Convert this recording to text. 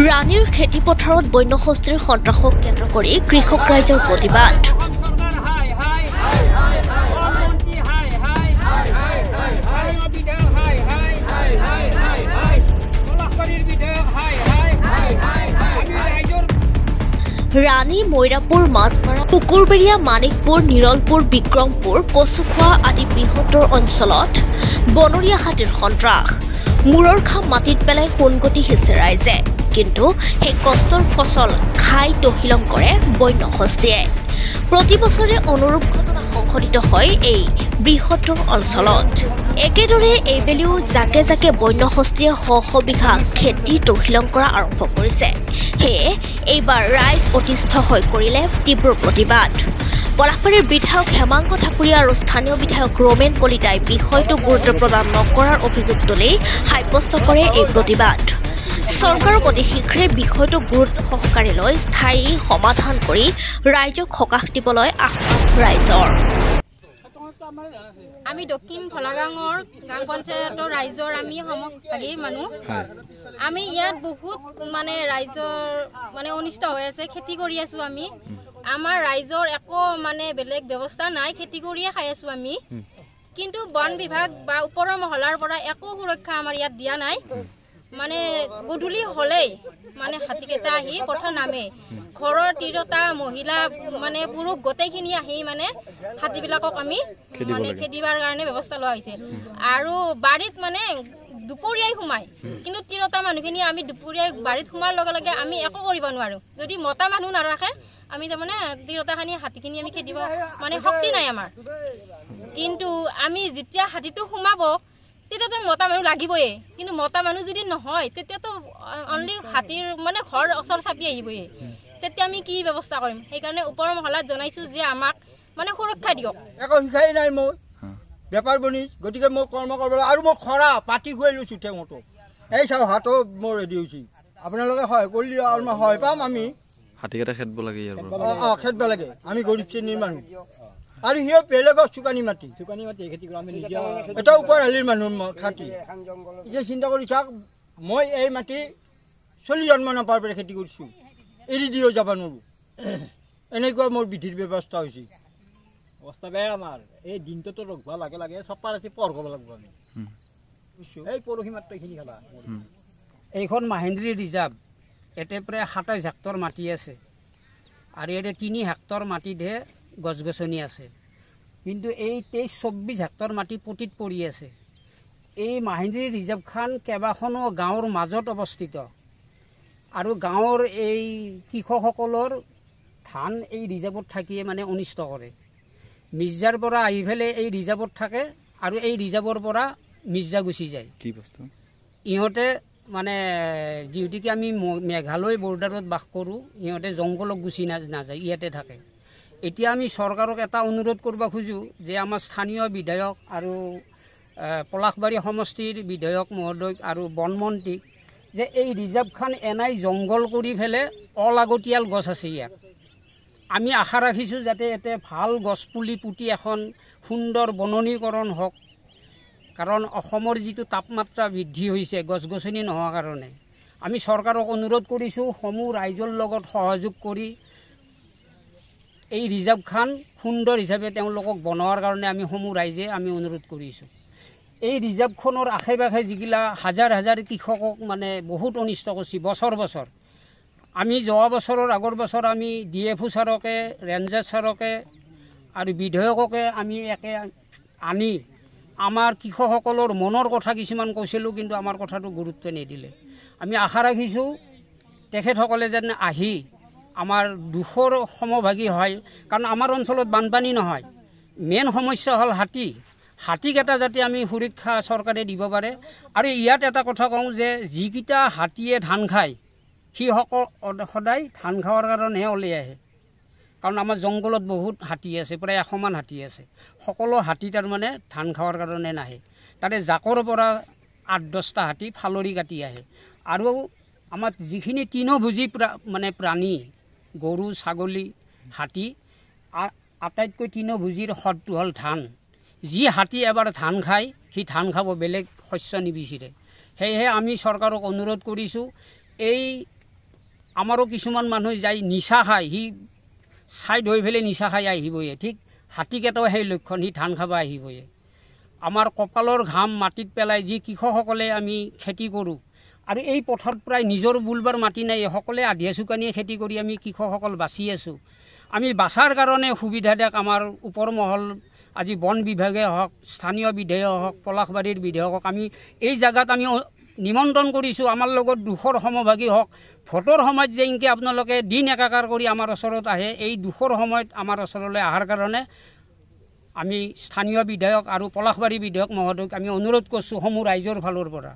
ৰাণীৰ খেতিপথাৰত বন্যহস্তীৰ সন্ত্ৰাসক কেন্দ্ৰ কৰি কৃষক ৰাইজৰ প্ৰতিবাদ। ৰাণী, মৈৰাপুৰ, মাছমাৰা, কুকুৰবেৰিয়া, মানিকপুৰ, নিৰলপুৰ, বিক্ৰমপুৰ, কচুখোৱা আদি বৃহত্তৰ অঞ্চলত বনৰীয়া হাতীৰ সন্ত্ৰাস। মূৰৰ খাম মাটিত পেলাই সোণগতি সিঁচে ৰাইজে, কিন্তু সেই কষ্টৰ ফচল খাই তহিলং কৰে বন্যহস্তীয়ে। প্ৰতি বছৰে অনুৰূপ ঘটনা সংঘটিত হয় এই বৃহত্তৰ অঞ্চলত। একেদৰে এইবেলিও জাকে জাকে বন্যহস্তীয়ে শ শ বিঘা খেতি তহিলং কৰা আৰম্ভ কৰিছে। সেয়ে এইবাৰ ৰাইজ অতিষ্ঠ হৈ কৰিলে তীব্ৰ প্ৰতিবাদ। পলাশবাৰীৰ বিধায়ক হেমাংগ ঠাকুৰীয়া আৰু স্থানীয় বিধায়ক ৰমেন কলিতাই বিষয়টো গুৰুত্ব প্ৰদান নকৰাৰ অভিযোগ তুলি সাব্যস্ত কৰে এই প্ৰতিবাদ। চৰকাৰক অতি শীঘ্ৰে বিষয়টো গুৰুত্ব সহকাৰে লৈ স্থায়ী সমাধান কৰি ৰাইজক সকাহ দিবলৈ আহ্বান ৰাইজৰ। আমি দক্ষিণ ফলাগাঙৰ গাঁও পঞ্চায়তৰ ৰাইজৰ আমি সমভাগী মানুহ। আমি ইয়াত বহুত ৰাইজৰ অনিষ্ট হৈ আছে। খেতি কৰি আছো আমি। আমাৰ ৰাইজৰ একো বেলেগ ব্যৱস্থা নাই, খেতি কৰিয়ে খাই আছো আমি। কিন্তু বন বিভাগ বা ওপৰৰ মহলাৰ পৰা একো সুৰক্ষা আমাৰ ইয়াত দিয়া নাই। গধূলি হলেই হাতীকেইটা আহি পথৰ নামে ঘৰৰ তিৰোতা মহিলা পুৰুষ গোটেইখিনি আহি হাতীবিলাকক আমি খেদিবৰ কাৰণে ব্যৱস্থা লোৱা হৈছে। আৰু বাৰীত দুপৰীয়াই সোমাই, কিন্তু তিৰোতা মানুহখিনি আমি দুপৰীয়াই বাৰীত সোমাৰ লগে লগে আমি একো কৰিব নোৱাৰো। যদি মতা মানুহ নাৰাখে আমি তিৰোতাখিনি হাতীখিনি আমি খেদিব শক্তি নাই আমাৰ। কিন্তু আমি যেতিয়া হাতীটো সোমাব তেতিয়াতো মতা মানুহ লাগিবই। কিন্তু মতা মানুহ যদি নহয় তেতিয়াতো অনলি হাতীৰ ঘৰ ওচৰ চাপি আহিবই। তেতিয়া আমি কি ব্যৱস্থা কৰিম? সেইকাৰণে ওপৰৰ মহলাত জনাইছো যে আমাক সুৰক্ষা দিয়ক। একো শিকাই নাই মোৰ বেপাৰ বনিজ, গতিকে মই কৰ্ম কৰিব লাগে। আৰু মই খৰা পাতি খুৱাই লৈছোঁ ঠেঙতো। এই চাওঁ হাতো মোৰ ৰেডি হৈছে। আপোনালোকে সহায় কৰিলে আৰু মই সহায় পাম। আমি হাতীকেইটা খেদব লাগে, খেদব লাগে। আমি গৰীব শ্ৰেণীৰ মানুহ আৰু সিও বেলেগৰ চুকানি মাটি এটা ওপৰ হালিৰ মানুহ খাটি। এতিয়া চিন্তা কৰি চাওক, মই এই মাটি 40 জন্ম নাপাৰ পৰা খেতি কৰিছোঁ, এৰি দিও যাব নোৱাৰোঁ। এনেকুৱা মোৰ বিধিৰ ব্যৱস্থা হৈছে। অৱস্থা বেয়া আমাৰ। এই দিনটোতো ৰখবা লাগে লাগে চপা ৰাতি পৰ কৰিব লাগিব আমি। এই পৰহি মাত্ৰ এইখিনি খালা। এইখন মাহেন্দ্ৰী ৰিজাৰ্ভ। ইয়াতে প্ৰায় 27 হেক্টৰ মাটি আছে আৰু ইয়াতে 3 হেক্টৰ মাটিতহে গছ গছনি আছে। কিন্তু এই 23-24 হেক্টৰ মাটি পতিত পৰি আছে। এই মাহেন্দ্ৰী ৰিজাৰ্ভখন কেইবাখনো গাঁৱৰ মাজত অৱস্থিত আৰু গাঁৱৰ এই কৃষকসকলৰ ধান এই ৰিজাৰ্ভত থাকিয়ে অনিষ্ট কৰে। মিৰ্জাৰ পৰা আহি পেলাই এই ৰিজাৰ্ভত থাকে আৰু এই ৰিজাৰ্ভৰ পৰা মিৰ্জা গুচি যায়। কি বস্তু ইহঁতে যিহেতুকে আমি মেঘালয় বৰ্ডাৰত বাস কৰোঁ, ইহঁতে জংঘলক গুচি নাযায়, ইয়াতে থাকে। এতিয়া আমি চৰকাৰক এটা অনুৰোধ কৰিব খোজোঁ যে আমাৰ স্থানীয় বিধায়ক আৰু পলাশবাৰী সমষ্টিৰ বিধায়ক মহোদয় আৰু বনমন্ত্ৰীক যে এই ৰিজাৰ্ভখন এনাই জংঘল কৰি পেলাই অলাগতিয়াল গছ আছে ইয়াত। আমি আশা ৰাখিছোঁ যাতে ইয়াতে ভাল গছপুলি পুতি এখন সুন্দৰ বননীকৰণ হওক। কাৰণ অসমৰ যিটো তাপমাত্ৰা বৃদ্ধি হৈছে গছ গছনি নোহোৱাৰ কাৰণে, আমি চৰকাৰক অনুৰোধ কৰিছোঁ সমূহ ৰাইজৰ লগত সহযোগ কৰি এই ৰিজাৰ্ভখন সুন্দৰ হিচাপে তেওঁলোকক বনোৱাৰ কাৰণে আমি সমূহ ৰাইজে আমি অনুৰোধ কৰিছোঁ। এই ৰিজাৰ্ভখনৰ আশে পাশে যিগিলা হাজাৰ হাজাৰ কৃষকক বহুত অনিষ্ট কৰিছে বছৰ বছৰ। আমি যোৱা বছৰৰ আগৰ বছৰ আমি DFO ছাৰকে, ৰেঞ্জাৰ ছাৰকে আৰু বিধায়ককে আমি একে আনি আমাৰ কৃষকসকলৰ মনৰ কথা কিছুমান কৈছিলোঁ, কিন্তু আমাৰ কথাটো গুৰুত্ব নিদিলে। আমি আশা ৰাখিছোঁ তেখেতসকলে যেন আহি আমাৰ দুখৰ সমভাগী হয়। কাৰণ আমাৰ অঞ্চলত বানপানী নহয়, মেইন সমস্যা হ'ল হাতীকেইটা যাতে আমি সুৰক্ষা চৰকাৰে দিব পাৰে। আৰু ইয়াত এটা কথা কওঁ যে যিকেইটা হাতীয়ে ধান খায় সিসকল সদায় ধান খাৱাৰ কাৰণেহে ওলাই আহে। কাৰণ আমাৰ জংঘলত বহুত হাতী আছে, প্ৰায় 100 মান হাতী আছে। সকলো হাতী ধান খাৱাৰ কাৰণে নাহে। তাতে জাকৰ পৰা 8-10টা হাতী ফালৰি কাটি আহে। আৰু আমাৰ যিখিনি তৃণভোজী প্ৰাণী, গৰু, ছাগলী, হাতী, আটাইতকৈ তৃণভোজীৰ সদটো হ'ল ধান। যি হাতী এবাৰ ধান খায় সি ধান খাব, বেলেগ শস্য নিবিচাৰে। সেয়েহে আমি চৰকাৰক অনুৰোধ কৰিছোঁ এই আমাৰো কিছুমান মানুহ যাই নিচা খায়, সি ছাইড হৈ পেলাই নিচা খাই আহিবয়ে, ঠিক হাতীকেইটাও সেই লক্ষণ, সি ধান খাব আহিবয়ে। আমাৰ কপালৰ ঘাম মাটিত পেলাই যি কৃষকসকলে আমি খেতি কৰোঁ, আৰু এই পথাৰত প্ৰায় নিজৰ বুলবাৰ মাটি নাই, সকলোৱে আধিয়া চুকানিয়ে খেতি কৰি আমি কৃষকসকল বাচি আছোঁ। আমি বাচাৰ কাৰণে সুবিধা দিয়ক আমাৰ ওপৰ মহল, আজি বন বিভাগে হওক, স্থানীয় বিধায়ক হওক, পলাশবাৰীৰ বিধায়কক আমি এই জেগাত আমি নিমন্ত্ৰণ কৰিছোঁ, আমাৰ লগত দুখৰ সমভাগী হওক। ভোটৰ সময়ত যে এনেকৈ আপোনালোকে দিন একাকাৰ কৰি আমাৰ ওচৰত আহে, এই দুখৰ সময়ত আমাৰ ওচৰলৈ অহাৰ কাৰণে আমি স্থানীয় বিধায়ক আৰু পলাশবাৰী বিধায়ক মহোদয়ক আমি অনুৰোধ কৰিছোঁ সমূহ ৰাইজৰ ফালৰ পৰা।